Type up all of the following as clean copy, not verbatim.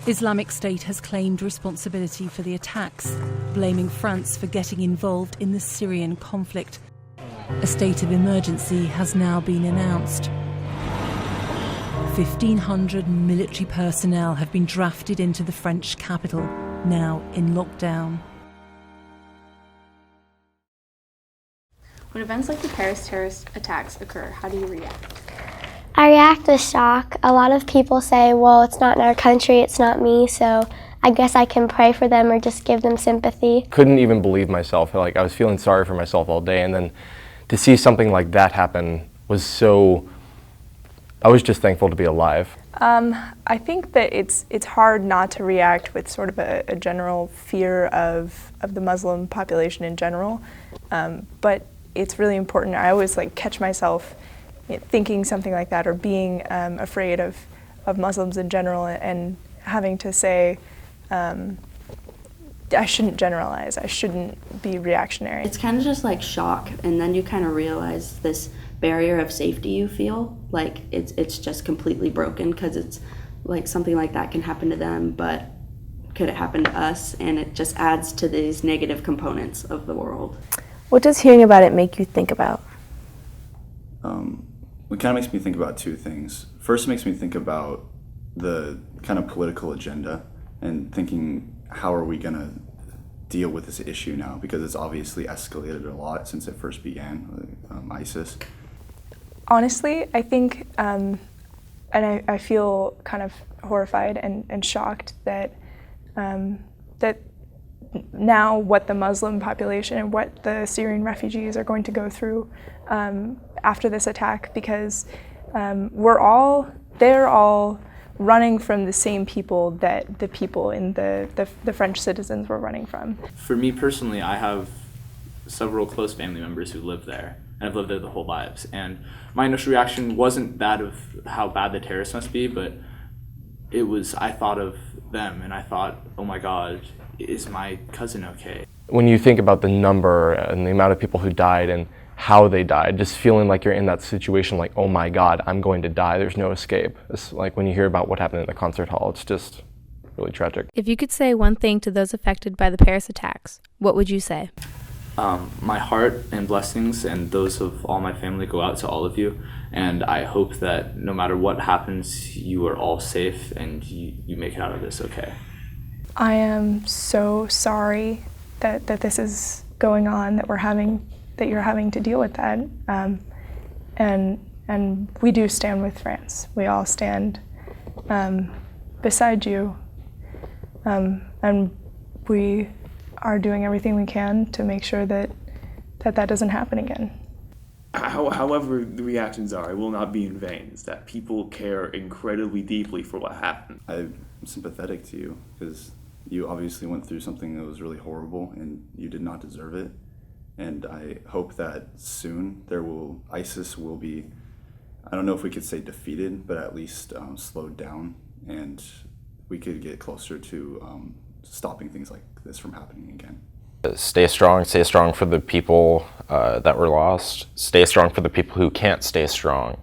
Islamic State has claimed responsibility for the attacks, blaming France for getting involved in the Syrian conflict. A state of emergency has now been announced. 1,500 military personnel have been drafted into the French capital, now in lockdown. When events like the Paris terrorist attacks occur, how do you react? I react with shock. A lot of people say, well, it's not in our country, it's not me, so I guess I can pray for them or just give them sympathy. Couldn't even believe myself. Like, I was feeling sorry for myself all day, and then to see something like that happen was so, I was just thankful to be alive. I think that it's hard not to react with sort of a general fear of the Muslim population in general, but it's really important. I always catch myself thinking something like that or being afraid of Muslims in general and having to say, I shouldn't generalize, I shouldn't be reactionary. It's kind of just like shock, and then you kind of realize this barrier of safety you feel, like it's just completely broken, because it's like something like that can happen to them, but could it happen to us? And it just adds to these negative components of the world. What does hearing about it make you think about? It kind of makes me think about two things. First, it makes me think about the kind of political agenda and thinking, how are we going to deal with this issue now? Because it's obviously escalated a lot since it first began, ISIS. Honestly, I think, and I feel kind of horrified and shocked that that now what the Muslim population and what the Syrian refugees are going to go through after this attack, because they're all running from the same people that the people in the French citizens were running from. For me personally, I have several close family members who live there and have lived there their whole lives. And my initial reaction wasn't that of how bad the terrorists must be, but it was, I thought of them and I thought, oh my God, is my cousin okay? When you think about the number and the amount of people who died and how they died, just feeling like you're in that situation, like, oh my God, I'm going to die, there's no escape. It's like when you hear about what happened in the concert hall, it's just really tragic. If you could say one thing to those affected by the Paris attacks, what would you say? My heart and blessings and those of all my family go out to all of you, and I hope that no matter what happens, you are all safe and you make it out of this okay. I am so sorry that this is going on, that you're having to deal with that, and we do stand with France. We all stand beside you, and we are doing everything we can to make sure that doesn't happen again. However the reactions are, it will not be in vain. It's that people care incredibly deeply for what happened. I'm sympathetic to you because you obviously went through something that was really horrible and you did not deserve it. And I hope that soon ISIS will be, I don't know if we could say defeated, but at least slowed down, and we could get closer to stopping things like this from happening again. Stay strong for the people that were lost, stay strong for the people who can't stay strong,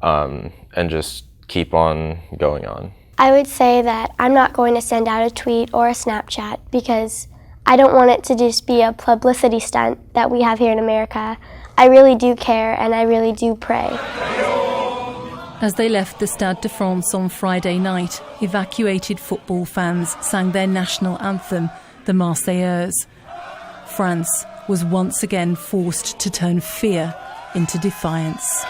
and just keep on going on. I would say that I'm not going to send out a tweet or a Snapchat because I don't want it to just be a publicity stunt that we have here in America. I really do care and I really do pray. As they left the Stade de France on Friday night, evacuated football fans sang their national anthem, the Marseillaise. France was once again forced to turn fear into defiance.